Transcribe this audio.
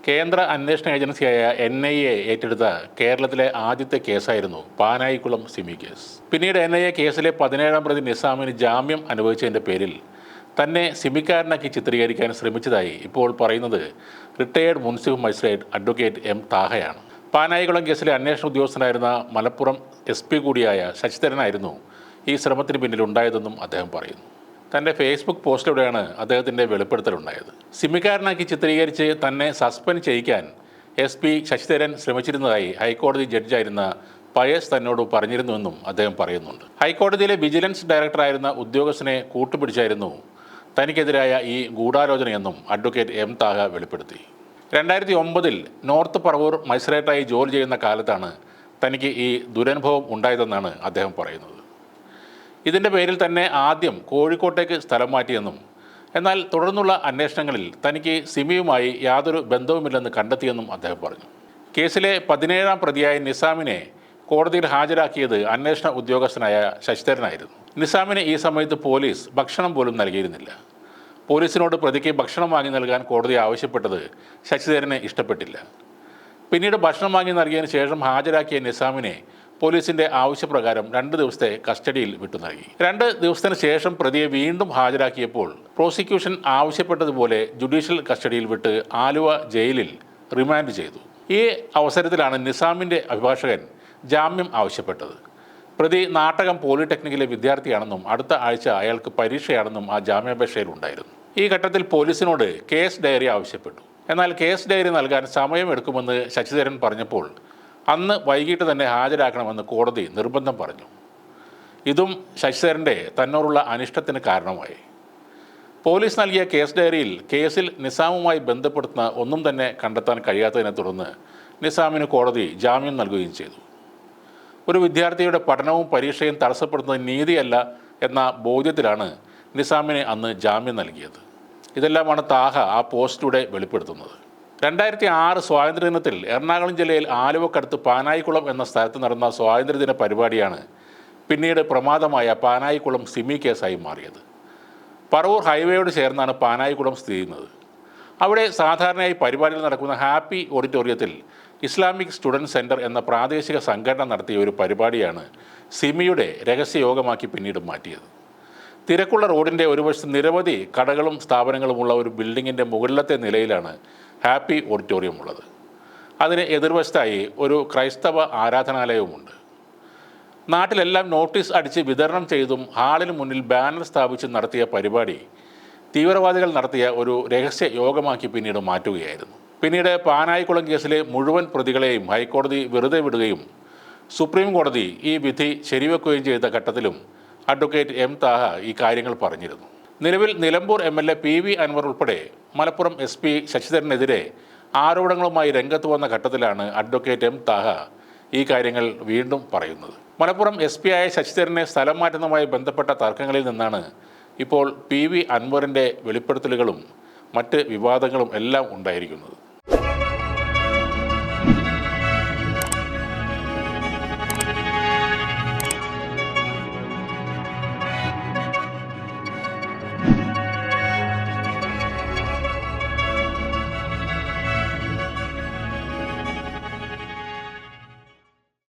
കേന്ദ്ര അന്വേഷണ ഏജൻസിയായ NIA ഏറ്റെടുത്ത കേരളത്തിലെ ആദ്യത്തെ കേസായിരുന്നു പാനായിക്കുളം സിമി കേസ്. പിന്നീട് NIA കേസിലെ 17-ാം പ്രതി നിസാമിന് ജാമ്യം അനുഭവിച്ചതിൻ്റെ പേരിൽ തന്നെ സിമിക്കാരനാക്കി ചിത്രീകരിക്കാൻ ശ്രമിച്ചതായി ഇപ്പോൾ പറയുന്നത് retired municipal magistrate advocate M. താഹയാണ്. പാനായിക്കുളം കേസിലെ അന്വേഷണ ഉദ്യോഗസ്ഥനായിരുന്ന മലപ്പുറം SP കൂടിയായ ശശിധരനായിരുന്നു ഈ ശ്രമത്തിന് പിന്നിലുണ്ടായതെന്നും അദ്ദേഹം പറയുന്നു. തൻ്റെ ഫേസ്ബുക്ക് പോസ്റ്റിലൂടെയാണ് അദ്ദേഹത്തിൻ്റെ വെളിപ്പെടുത്തലുണ്ടായത്. സിമിക്കാരനാക്കി ചിത്രീകരിച്ച് തന്നെ സസ്പെൻഡ് ചെയ്യിക്കാൻ SP ശശിധരൻ ശ്രമിച്ചിരുന്നതായി ഹൈക്കോടതി ജഡ്ജായിരുന്ന പയസ് തന്നോട് പറഞ്ഞിരുന്നുവെന്നും അദ്ദേഹം പറയുന്നുണ്ട്. ഹൈക്കോടതിയിലെ വിജിലൻസ് ഡയറക്ടറായിരുന്ന ഉദ്യോഗസ്ഥനെ കൂട്ടുപിടിച്ചായിരുന്നു തനിക്കെതിരായ ഈ ഗൂഢാലോചനയെന്നും അഡ്വക്കേറ്റ് M. താഹ വെളിപ്പെടുത്തി. 2009-ൽ നോർത്ത് പറവൂർ മജിസ്ട്രേറ്റായി ജോലി ചെയ്യുന്ന കാലത്താണ് തനിക്ക് ഈ ദുരനുഭവം ഉണ്ടായതെന്നാണ് അദ്ദേഹം പറയുന്നത്. ഇതിൻ്റെ പേരിൽ തന്നെ ആദ്യം കോഴിക്കോട്ടേക്ക് സ്ഥലം മാറ്റിയെന്നും എന്നാൽ തുടർന്നുള്ള അന്വേഷണങ്ങളിൽ തനിക്ക് സിമിയുമായി യാതൊരു ബന്ധവുമില്ലെന്ന് കണ്ടെത്തിയെന്നും അദ്ദേഹം പറഞ്ഞു. കേസിലെ 17-ാം പ്രതിയായ നിസാമിനെ കോടതിയിൽ ഹാജരാക്കിയത് അന്വേഷണ ഉദ്യോഗസ്ഥനായ ശശിധരനായിരുന്നു. നിസാമിന് ഈ സമയത്ത് പോലീസ് ഭക്ഷണം പോലും നൽകിയിരുന്നില്ല. പോലീസിനോട് പ്രതിക്ക് ഭക്ഷണം വാങ്ങി നൽകാൻ കോടതി ആവശ്യപ്പെട്ടത് ശശിധരന് ഇഷ്ടപ്പെട്ടില്ല. പിന്നീട് ഭക്ഷണം വാങ്ങി നൽകിയതിന് ശേഷം ഹാജരാക്കിയ നിസാമിനെ പോലീസിൻ്റെ ആവശ്യപ്രകാരം 2 ദിവസത്തെ കസ്റ്റഡിയിൽ വിട്ടു നൽകി. 2 ദിവസത്തിന് ശേഷം പ്രതിയെ വീണ്ടും ഹാജരാക്കിയപ്പോൾ പ്രോസിക്യൂഷൻ ആവശ്യപ്പെട്ടതുപോലെ ജുഡീഷ്യൽ കസ്റ്റഡിയിൽ വിട്ട് ആലുവ ജയിലിൽ റിമാൻഡ് ചെയ്തു. ഈ അവസരത്തിലാണ് നിസാമിൻ്റെ അഭിഭാഷകൻ ജാമ്യം ആവശ്യപ്പെട്ടത്. പ്രതി നാട്ടകം പോളിടെക്നിക്കിലെ വിദ്യാർത്ഥിയാണെന്നും അടുത്ത ആഴ്ച അയാൾക്ക് പരീക്ഷയാണെന്നും ആ ജാമ്യാപേക്ഷയിൽ ഉണ്ടായിരുന്നു. ഈ ഘട്ടത്തിൽ പോലീസിനോട് കേസ് ഡയറി ആവശ്യപ്പെട്ടു. എന്നാൽ കേസ് ഡയറി നൽകാൻ സമയമെടുക്കുമെന്ന് ശശിധരൻ പറഞ്ഞപ്പോൾ അന്ന് വൈകിട്ട് തന്നെ ഹാജരാക്കണമെന്ന് കോടതി നിർബന്ധം പറഞ്ഞു. ഇതും ശശിധരൻ്റെ തന്നോടുള്ള അനിഷ്ടത്തിന് കാരണമായി. പോലീസ് നൽകിയ കേസ് ഡയറിയിൽ കേസിൽ നിസാമുമായി ബന്ധപ്പെടുത്തുന്ന ഒന്നും തന്നെ കണ്ടെത്താൻ കഴിയാത്തതിനെ തുടർന്ന് നിസാമിന് കോടതി ജാമ്യം നൽകുകയും ചെയ്തു. ഒരു വിദ്യാർത്ഥിയുടെ പഠനവും പരീക്ഷയും തടസ്സപ്പെടുത്തുന്നത് നീതിയല്ല എന്ന ബോധ്യത്തിലാണ് നിസാമിന് അന്ന് ജാമ്യം നൽകിയത്. ഇതെല്ലാമാണ് താഹ ആ പോസ്റ്റിലൂടെ വെളിപ്പെടുത്തുന്നത്. 2006 സ്വാതന്ത്ര്യദിനത്തിൽ എറണാകുളം ജില്ലയിൽ ആലുവക്കടുത്ത് പാനായിക്കുളം എന്ന സ്ഥലത്ത് നടന്ന സ്വാതന്ത്ര്യദിന പരിപാടിയാണ് പിന്നീട് പ്രമാദമായ പാനായിക്കുളം സിമി കേസായി മാറിയത്. പറവൂർ ഹൈവേയോട് ചേർന്നാണ് പാനായിക്കുളം സ്ഥിതി ചെയ്യുന്നത്. അവിടെ സാധാരണയായി പരിപാടികൾ നടക്കുന്ന ഹാപ്പി ഓഡിറ്റോറിയത്തിൽ ഇസ്ലാമിക് സ്റ്റുഡൻറ് സെൻറ്റർ എന്ന പ്രാദേശിക സംഘടന നടത്തിയ ഒരു പരിപാടിയാണ് സിമിയുടെ രഹസ്യയോഗമാക്കി പിന്നീട് മാറ്റിയത്. തിരക്കുള്ള റോഡിൻ്റെ ഒരു വശത്ത് നിരവധി കടകളും സ്ഥാപനങ്ങളുമുള്ള ഒരു ബിൽഡിങ്ങിൻ്റെ മുകളിലത്തെ നിലയിലാണ് ഹാപ്പി ഓഡിറ്റോറിയം ഉള്ളത്. അതിന് എതിർവശത്തായി ഒരു ക്രൈസ്തവ ആരാധനാലയവുമുണ്ട്. നാട്ടിലെല്ലാം നോട്ടീസ് അടിച്ച് വിതരണം ചെയ്തും ഹാളിന് മുന്നിൽ ബാനർ സ്ഥാപിച്ച് നടത്തിയ പരിപാടി തീവ്രവാദികൾ നടത്തിയ ഒരു രഹസ്യ യോഗമാക്കി പിന്നീട് മാറ്റുകയായിരുന്നു. പിന്നീട് പാനായിക്കുളം കേസിലെ മുഴുവൻ പ്രതികളെയും ഹൈക്കോടതി വെറുതെ വിടുകയും സുപ്രീം കോടതി ഈ വിധി ശരിവെക്കുകയും ചെയ്ത ഘട്ടത്തിലും അഡ്വക്കേറ്റ് M. താഹ ഈ കാര്യങ്ങൾ പറഞ്ഞിരുന്നു. നിലവിൽ നിലമ്പൂർ MLA PV അൻവർ ഉൾപ്പെടെ മലപ്പുറം SP ശശിധരനെതിരെ ആരോപണങ്ങളുമായി രംഗത്ത് വന്ന ഘട്ടത്തിലാണ് അഡ്വക്കേറ്റ് M. താഹ ഈ കാര്യങ്ങൾ വീണ്ടും പറയുന്നത്. മലപ്പുറം SP ആയ ശശിധരനെ സ്ഥലം മാറ്റുന്നതുമായി ബന്ധപ്പെട്ട തർക്കങ്ങളിൽ നിന്നാണ് ഇപ്പോൾ PV അൻവറിൻ്റെ വെളിപ്പെടുത്തലുകളും മറ്റ് വിവാദങ്ങളും എല്ലാം ഉണ്ടായിരിക്കുന്നത്.